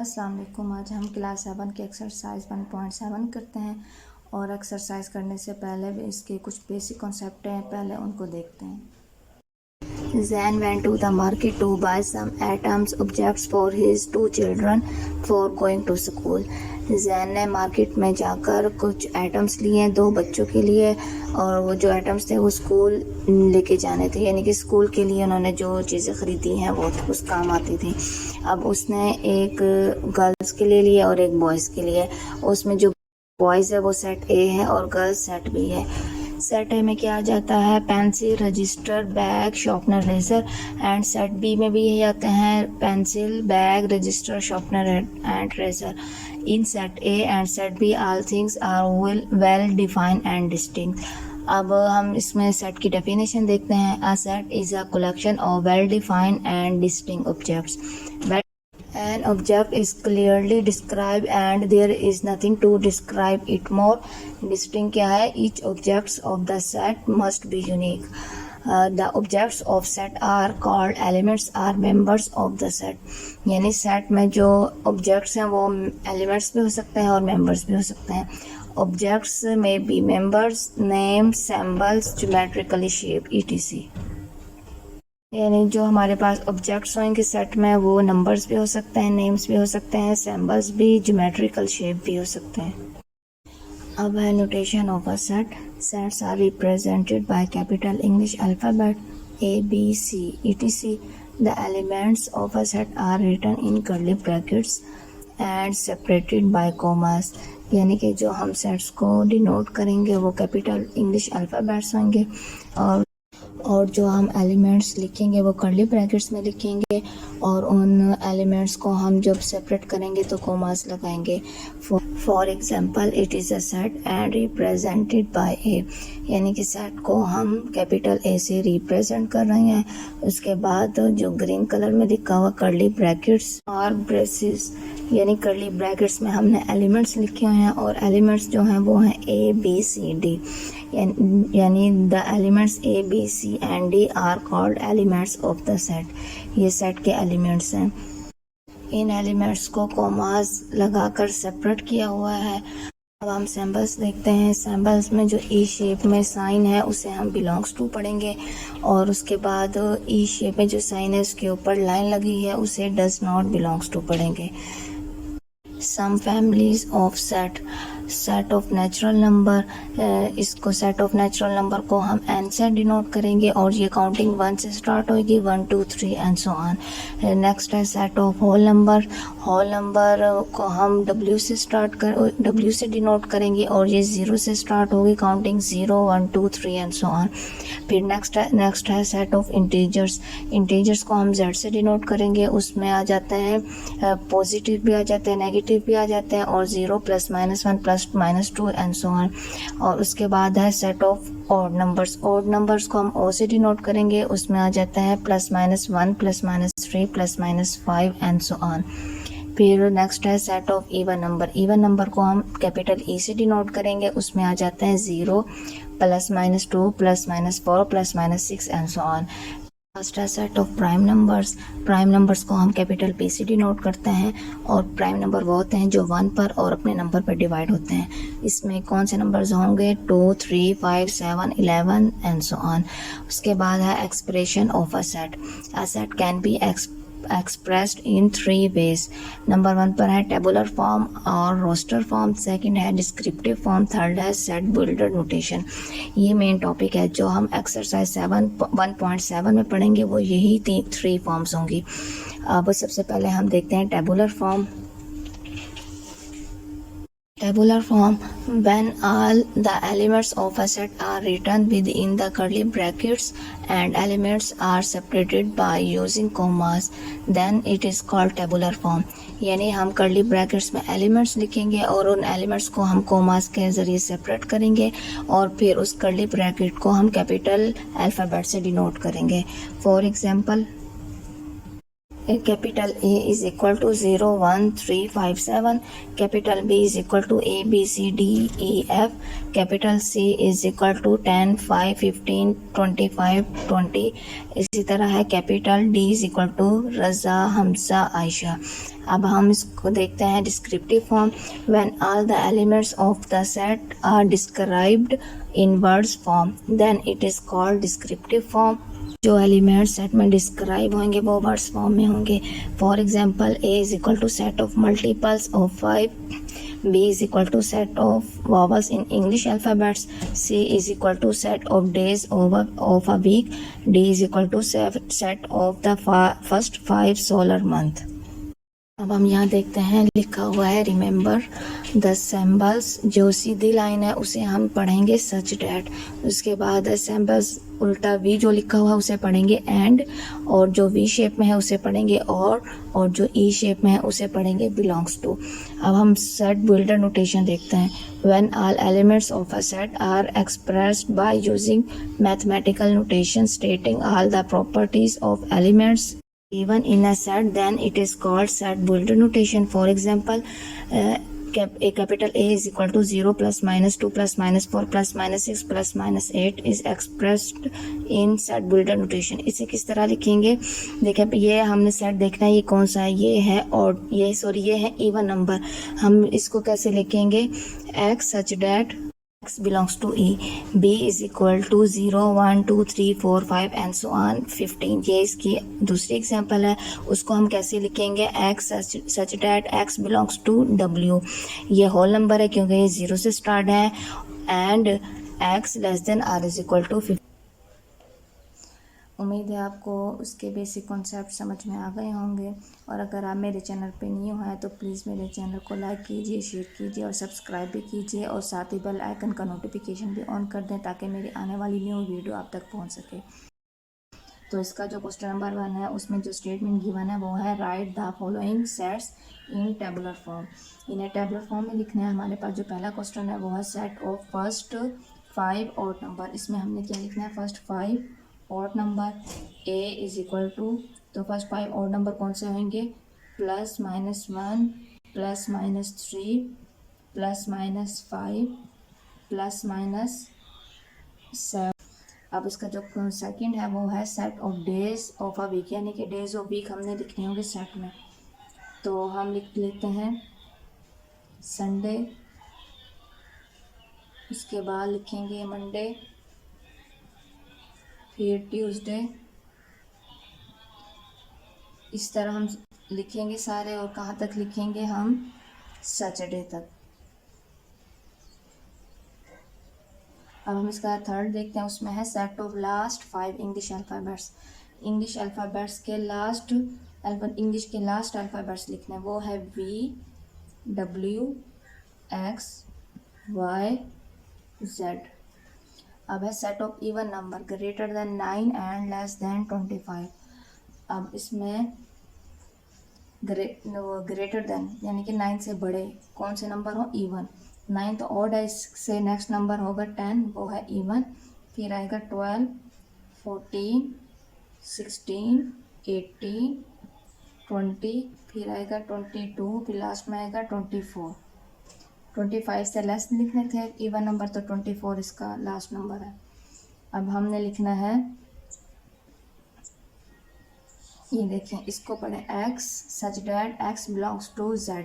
अस्सलाम वालेकुम। आज हम क्लास 7 के एक्सरसाइज 1.7 करते हैं और एक्सरसाइज करने से पहले भी इसके कुछ बेसिक कॉन्सेप्ट हैं, पहले उनको देखते हैं। Zan went to the market to buy some items, objects for his two children for going to school. Jain ने मार्केट में जाकर कुछ आइटम्स लिए दो बच्चों के लिए, और वो जो आइटम्स थे वो स्कूल लेके जाने थे, यानी कि स्कूल के लिए उन्होंने जो चीज़ें ख़रीदी हैं वो उस काम आती थी। अब उसने एक गर्ल्स के लिए लिया और एक बॉयज़ के लिए। उसमें जो बॉयज़ है वो सेट ए है और गर्ल्स सेट बी है। सेट ए में क्या आ जाता है? Pencil, register, bag, sharpener, razor. And set B में भी यही आते हैं pencil, bag, register, sharpener and razor. In set A and set B all things are well defined and distinct. अब हम इसमें सेट की डेफिनेशन देखते हैं। A set is a collection of well defined and distinct objects. An object is clearly described and there is nothing to describe it more. Distinct क्या है? Each objects of the set must be unique. The objects of set are called elements or members of the set. यानी set में जो objects हैं वो elements भी हो सकते हैं और members भी हो सकते हैं. Objects may be members, names, symbols, geometrically shaped, etc. यानी जो हमारे पास ऑब्जेक्ट्स होंगे सेट में वो नंबर्स भी हो सकते हैं, नेम्स भी हो सकते हैं, सिंबल्स भी, ज्योमेट्रिकल शेप भी हो सकते हैं। अब है notation of a set. Sets are represented by capital English alphabet A B C etc. The elements of a set are written in curly brackets and separated by commas. यानी कि जो हम सेट्स को डिनोट करेंगे वो capital English alphabets होंगे, और जो हम एलिमेंट्स लिखेंगे वो कर्ली ब्रैकेट्स में लिखेंगे, और उन एलिमेंट्स को हम जब सेपरेट करेंगे तो कॉमास लगाएंगे। For example, it is a set and represented by A. यानी कि सेट को हम कैपिटल ए से रिप्रेजेंट कर रहे हैं। उसके बाद जो ग्रीन कलर में लिखा हुआ कर्ली ब्रैकेट्स और ब्रेसेस, यानी कर्ली ब्रैकेट्स में हमने एलिमेंट्स लिखे हुए हैं, और एलिमेंट्स जो हैं वो हैं ए बी सी डी। यानी the elements A B C and D are called elements of the set. ये सेट के एलिमेंट्स हैं। इन एलिमेंट्स को कॉमास लगाकर सेपरेट किया हुआ है। अब हम सिंबल्स देखते हैं। सिंबल्स में जो ई शेप में साइन है उसे हम बिलोंग्स टू पढ़ेंगे, और उसके बाद ई शेप में जो साइन है उसके ऊपर लाइन लगी है उसे डज नॉट बिलोंग्स टू पढ़ेंगे। Some families of set of natural number, इसको सेट ऑफ नेचुरल नंबर को हम एन से डिनोट करेंगे, और ये काउंटिंग 1 से स्टार्ट होगी, 1 2 3 एंड सो ऑन। नेक्स्ट है सेट ऑफ होल नंबर को हम डब्ल्यू से डिनोट करेंगे, और ये 0 से स्टार्ट होगी, काउंटिंग 0 1 2 3 एंड सो ऑन। फिर नेक्स्ट है सेट ऑफ इंटीजर्स को हम जेड से डिनोट करेंगे। उसमें आ जाते हैं पॉजिटिव भी आ जाते हैं, नेगेटिव भी आ जाते हैं, और 0 +, -1 +, -2 एंड सो ऑन। और उसके बाद है सेट ऑफ ऑड नंबर्स को हम ओ से डिनोट करेंगे। उसमें आ जाता है +, -1 +, -3 +, -5 एंड सो ऑन। फिर नेक्स्ट है सेट ऑफ इवन नंबर को हम कैपिटल ई से डिनोट करेंगे। उसमें आ जाते हैं 0 +, -2 +, -4 +, -6 एंड सो ऑन। फर्स्ट है सेट ऑफ प्राइम नंबर्स को हम कैपिटल पी से डिनोट करते हैं, और प्राइम नंबर वो होते हैं जो 1 पर और अपने नंबर पर डिवाइड होते हैं। इसमें कौन से नंबर्स होंगे? 2 3 5 7 11 एंड सो ऑन। उसके बाद है expression of a set can be expressed in 3 ways. Number 1 पर है टेबुलर फॉर्म और रोस्टर फॉर्म, सेकंड है डिस्क्रिप्टिव फॉर्म, थर्ड है सेट बिल्डर नोटेशन। ये मेन टॉपिक है जो हम एक्सरसाइज 1.7 में पढ़ेंगे, वो यही 3 फॉर्म्स होंगी। अब सबसे पहले हम देखते हैं tabular form. When all the elements of a set are written within the curly brackets and elements are separated by using commas, then it is called tabular form. यानी हम कर्ली ब्रैकेट्स में एलिमेंट्स लिखेंगे और उन elements को हम commas के ज़रिए सेपरेट करेंगे, और फिर उस कर्ली ब्रैकेट को हम कैपिटल अल्फ़ाबेट से डिनोट करेंगे। For example, capital A is equal to 0, 1, 3, 5, 7, capital B is equal to A, B, C, D, E, F, capital C is equal to 10, 5, 15, 25, 20. इसी तरह है capital D is equal to रज़ा, हमजा, आयशा. अब हम इसको देखते हैं descriptive form. When all the elements of the set are described in words form, then it is called descriptive form. जो element set में डिस्क्राइब होंगे वो वर्ड्स फॉर्म में होंगे. For example A is equal to set of multiples of 5, B is equal to set of vowels in English alphabets, C is equal to set of days of a week, D is equal to set of the first 5 solar month. अब हम यहाँ देखते हैं लिखा हुआ है remember the symbols. जो सीधी line है उसे हम पढ़ेंगे सच डैट. उसके बाद सिंबल्स उल्टा वी जो लिखा हुआ है उसे पढ़ेंगे एंड, और जो वी शेप में है उसे पढ़ेंगे और जो ई शेप में है उसे पढ़ेंगे बिलोंग्स टू. अब हम सेट बिल्डर नोटेशन देखते हैं. When all elements of a set are expressed by using mathematical notation stating all the properties of elements even in a set, then it is called set builder notation. For example, a capital A is equal to 0 plus minus 2 plus minus 4 plus minus 6 plus minus 8 is expressed in set builder notation. इसे किस तरह लिखेंगे? देखिए ये हमने set देखना है ये कौन सा है. ये है और ये है इवन नंबर. हम इसको कैसे लिखेंगे? x such that x belongs to E, B is equal to 0, 1, 2, 3, 4, 5 and so on 15. ये इसकी दूसरी एग्जांपल है. उसको हम कैसे लिखेंगे? x such that x belongs to W. ये होल नंबर है क्योंकि ये 0 से स्टार्ट है and x less than r is equal to 15. उम्मीद है आपको उसके बेसिक कॉन्सेप्ट समझ में आ गए होंगे. और अगर आप मेरे चैनल पे न्यू हैं तो प्लीज़ मेरे चैनल को लाइक कीजिए, शेयर कीजिए और सब्सक्राइब भी कीजिए और साथ ही बेल आइकन का नोटिफिकेशन भी ऑन कर दें ताकि मेरी आने वाली न्यू वीडियो आप तक पहुंच सके. तो इसका जो क्वेश्चन नंबर 1 है उसमें जो स्टेटमेंट गिवन है वो है right the following sets in tabular form. इन्हें टेबुलर फॉर्म में लिखना है. हमारे पास जो पहला क्वेश्चन है वो है set of first 5 odd number. इसमें हमने क्या लिखना है? First 5 odd number. A is equal to, तो फर्स्ट 5 ऑड नंबर कौन से होंगे? Plus minus 1 plus minus 3 plus minus 5 plus minus 7. अब इसका जो सेकंड है वो है set of days of a week, यानी कि डेज ऑफ वीक हमने लिखने होंगे सेट में. तो हम लिख लेते हैं संडे, उसके बाद लिखेंगे मंडे, फिर ट्यूसडे. इस तरह हम लिखेंगे सारे. और कहाँ तक लिखेंगे हम? सैटरडे तक. अब हम इसका थर्ड देखते हैं. उसमें है set of last 5 English alphabets. English alphabets के लास्ट अल्फ़ाबेट्स लिखने हैं. वो है V, W, X, Y, Z. अब है set of even number greater than 9 and less than 25. अब इसमें ग्रेटर देन यानी कि 9 से बड़े कौन से नंबर हो? इवन. 9 तो ऑड है, इससे नेक्स्ट नंबर होगा 10, वो है इवन. फिर आएगा 12, 14, 16, 18, 20, फिर आएगा 22, फिर लास्ट में आएगा 24. 25 से लेस लिखने थे इवन नंबर, तो 24 इसका लास्ट नंबर है. अब हमने लिखना है, ये देखें इसको पढ़ें, x such that x belongs to z.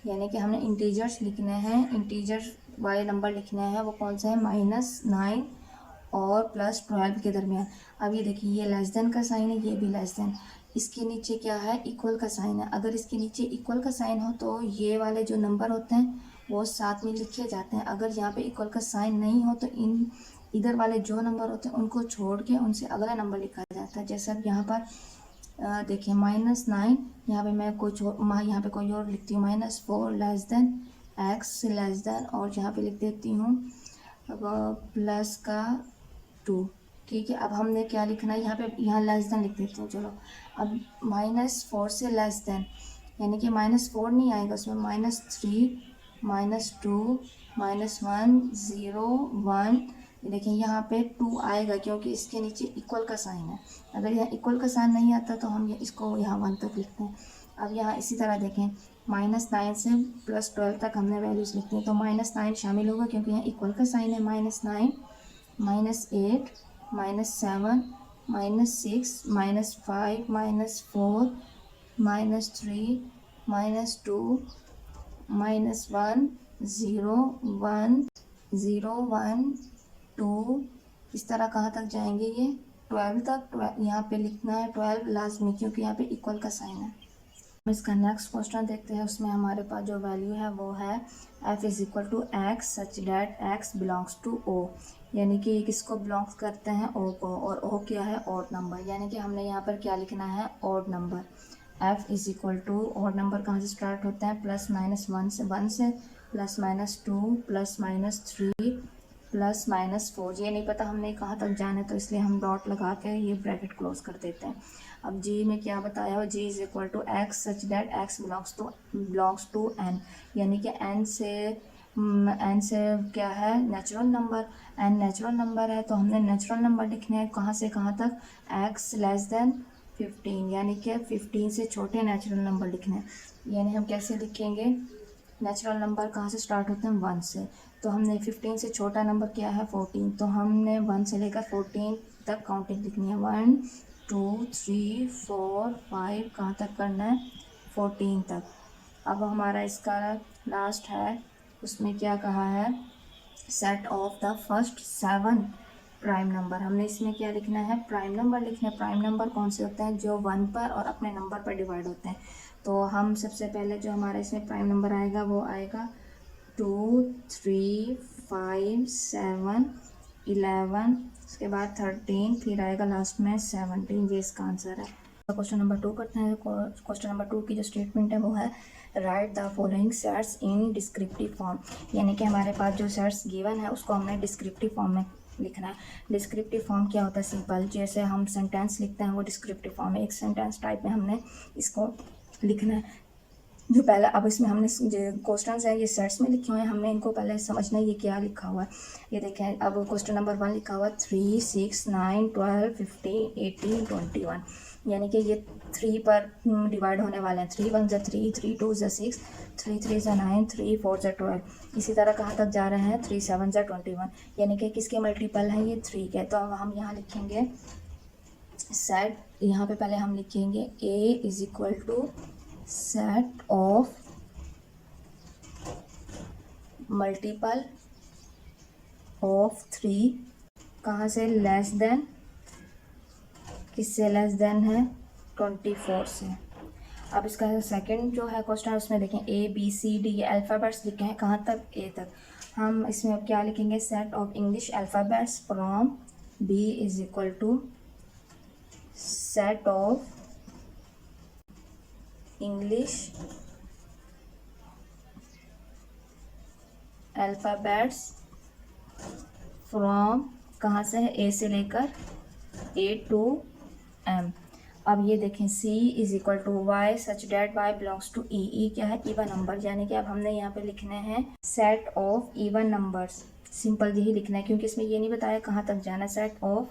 यानी कि हमने इंटीजर्स लिखने हैं. इंटीजर वाले नंबर लिखने हैं वो कौन सा है? -9 और +12 के दरमियान. अब ये देखिए ये लेस देन का साइन है, ये भी लेस देन. इसके नीचे क्या है? इक्वल का साइन है. अगर इसके नीचे इक्वल का साइन हो तो ये वाले जो नंबर होते हैं वो साथ में लिखे जाते हैं. अगर यहाँ पे इक्वल का साइन नहीं हो तो इधर वाले जो नंबर होते हैं उनको छोड़ के उनसे अगला नंबर लिखा जाता है. जैसे अब यहाँ पर देखिए -9, यहाँ पे मैं यहाँ पे कोई और लिखती हूँ. -4 less than x less then, और यहाँ पे लिख देती हूँ प्लस का 2. ठीक है. अब हमने क्या लिखना है? यहाँ लेस देन लिख देती हूँ. चलो अब -4 से लेस देन, यानी कि -4 नहीं आएगा उसमें, -3 -2 -1 0 1 ये देखिए यहाँ पे 2 आएगा क्योंकि इसके नीचे इक्वल का साइन है। अगर यहाँ इक्वल का साइन नहीं आता तो हम इसको यहाँ 1 तक लिखते हैं। अब यहाँ इसी तरह देखें -9 से +12 तक हमने वैल्यूज़ लिखती हैं, तो -9 शामिल होगा क्योंकि यहाँ इक्वल का साइन है। -9 -8 -7 -6 -5 -4 -3 -2 -1 0 1 0 1 2 इस तरह कहाँ तक जाएंगे ये 12 तक। यहाँ पे लिखना है 12 लाजमी क्योंकि यहाँ पे इक्वल का साइन है। हम इसका नेक्स्ट क्वेश्चन देखते हैं। उसमें हमारे पास जो वैल्यू है वो है f = x such that x belongs to o, यानी कि किसको बिलोंग्स करते हैं o को, और o क्या है ऑड नंबर, यानी कि हमने यहाँ पर क्या लिखना है odd number. f = odd number कहाँ से स्टार्ट होता है +-1 से, 1 से +-2 +-3 +-4। ये नहीं पता हमने कहाँ तक जाना है तो इसलिए हम डॉट लगा के ये ब्रैकेट क्लोज कर देते हैं। अब g में क्या बताया हो, g = x such that x belongs to n, यानी कि n से क्या है natural number, n natural number है तो हमने नेचुरल नंबर लिखने हैं कहाँ से कहाँ तक x <15, यानी कि 15 से छोटे नेचुरल नंबर लिखने हैं। यानी हम कैसे लिखेंगे, नेचुरल नंबर कहाँ से स्टार्ट होते हैं 1 से, तो हमने 15 से छोटा नंबर क्या है 14, तो हमने 1 से लेकर 14 तक काउंटिंग लिखनी है। 1 2 3 4 5 कहाँ तक करना है 14 तक। अब हमारा इसका लास्ट है, उसमें क्या कहा है set of the first 7 prime number. हमने इसमें क्या लिखना है प्राइम नंबर लिखना है। प्राइम नंबर कौन से होते हैं जो 1 पर और अपने नंबर पर डिवाइड होते हैं। तो हम सबसे पहले जो हमारा इसमें प्राइम नंबर आएगा वो आएगा 2 3 5 7 11, उसके बाद 13, फिर आएगा लास्ट में 17। ये इसका आंसर है। क्वेश्चन नंबर 2 करते हैं। क्वेश्चन नंबर 2 की जो स्टेटमेंट है वो है right the following sets in descriptive form, यानी कि हमारे पास जो सेट्स गिवन है उसको हमने डिस्क्रिप्टिव फॉर्म में लिखना है। डिस्क्रिप्टिव फॉर्म क्या होता है, सिंपल जैसे हम सेंटेंस लिखते हैं वो डिस्क्रिप्टिव फॉर्म है। एक सेंटेंस टाइप में हमने इसको लिखना है। जो पहला, अब इसमें हमने जो क्वेश्चंस है ये सेट्स में लिखे हुए हैं, हमने इनको पहले समझना है ये क्या लिखा हुआ है। ये देखें, अब क्वेश्चन नंबर 1 लिखा हुआ है 3 6 9 12 15 18 21, यानी कि ये 3 पर डिवाइड होने वाले हैं। 3 1 3 3 2 6 3 3 9 3 4 12। इसी तरह कहाँ तक जा रहे हैं 3 7 21, यानी कि किसके मल्टीपल हैं ये 3 के। तो अब हम यहाँ लिखेंगे सेट, यहाँ पे पहले हम लिखेंगे a = set of multiple of 3 कहाँ से लेस देन, किससे लेस देन है 24 से। अब इसका सेकंड जो है क्वेश्चन उसमें देखें A B C D ये अल्फ़ाबेट्स लिखे हैं कहाँ तक A तक। हम इसमें अब क्या लिखेंगे set of English alphabets from B = set of English alphabets from कहाँ से है A से लेकर A to M। अब ये देखें C = Y such that Y belongs to E। E क्या है इवन नंबर, यानी कि अब हमने यहाँ पे लिखने हैं set of even numbers. Simple यही लिखना है क्योंकि इसमें ये नहीं बताया कहाँ तक जाना, सेट ऑफ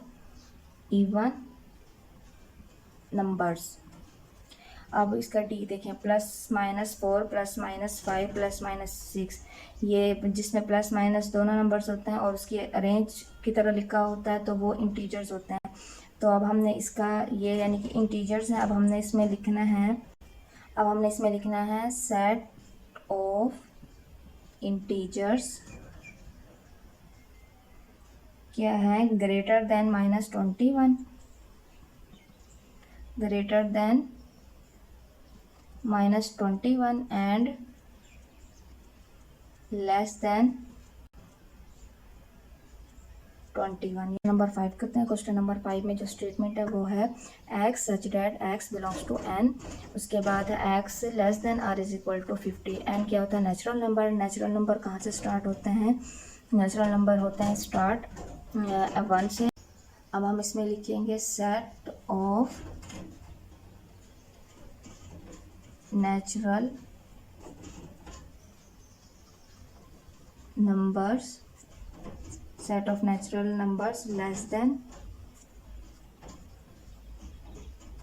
इवन नंबर्स। अब इसका D देखें +-4 +-5 +-6, ये जिसमें प्लस माइनस दोनों नंबर्स होते हैं और उसकी अरेंज की तरह लिखा होता है तो वो इंटीजर्स होते हैं। तो अब हमने इसका ये यानी कि इंटीजर्स हैं, अब हमने इसमें लिखना है सेट ऑफ इंटीजर्स क्या है greater than -21, greater than -21 and less then 21। Number 5 करते हैं। क्वेश्चन नंबर 5 में जो स्टेटमेंट है वो है x such that x belongs to n, उसके बाद है x less than r = 50। n क्या होता है नेचुरल नंबर। नेचुरल नंबर कहाँ से स्टार्ट होते हैं, नेचुरल नंबर होते हैं स्टार्ट 1 से। अब हम इसमें लिखेंगे set of natural numbers set of natural numbers less than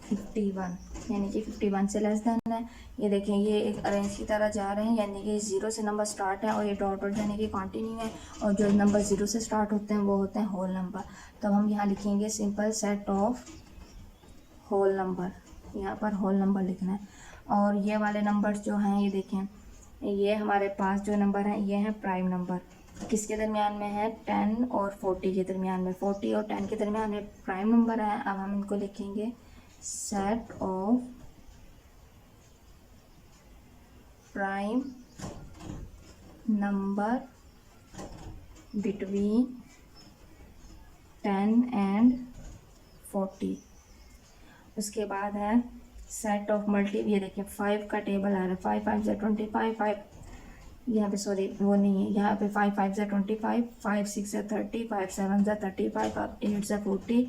51, यानी कि 51 से लेस देन है। ये देखें, ये एक अरेंज की तरह जा रहे हैं, यानी कि 0 से नंबर स्टार्ट है और ये डॉट डॉट यानी कि कंटिन्यू है, और जो नंबर 0 से स्टार्ट होते हैं वो होते हैं होल नंबर। तब हम यहाँ लिखेंगे simple set of whole number, यहाँ पर होल नंबर लिखना है। और ये वाले नंबर्स जो हैं, ये देखें, ये हमारे पास जो नंबर हैं ये हैं प्राइम नंबर। किसके दरमियान में है? 10 और 40 के दरमियान में, 40 और 10 के दरमियान में प्राइम नंबर है। अब हम इनको लिखेंगे set of prime number between 10 and 40। उसके बाद है सेट ऑफ मल्टी, ये देखिए 5 का टेबल आ रहा है, 5 5 से 25, 5 यहाँ पे सॉरी वो नहीं है, यहाँ पे 5 5 से 25, 5 6 से 30, 5 7 से 35, 8 से 40,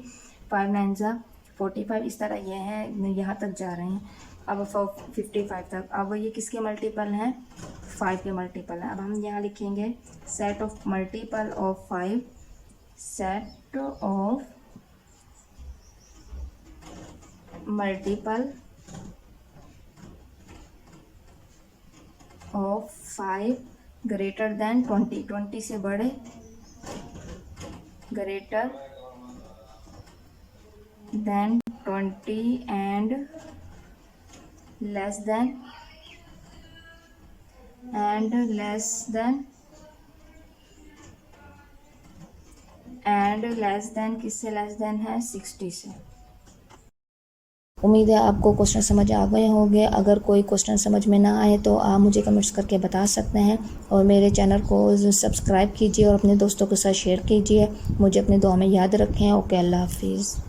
5 9 से 45, इस तरह ये है, यहाँ तक जा रहे हैं। अब 55 तक, अब ये किसके मल्टीपल हैं? 5 के मल्टीपल हैं। अब हम यहाँ लिखेंगे set of multiple of 5, set of multiple of 5 greater than 20, 20 से बड़े, greater than 20 and less then किससे लेस देन है? 60 से। उम्मीद है आपको क्वेश्चन समझ आ गए होंगे। अगर कोई क्वेश्चन समझ में ना आए तो आप मुझे कमेंट्स करके बता सकते हैं, और मेरे चैनल को सब्सक्राइब कीजिए और अपने दोस्तों के साथ शेयर कीजिए। मुझे अपने दुआ में याद रखें। ओके, अल्लाह हाफिज़।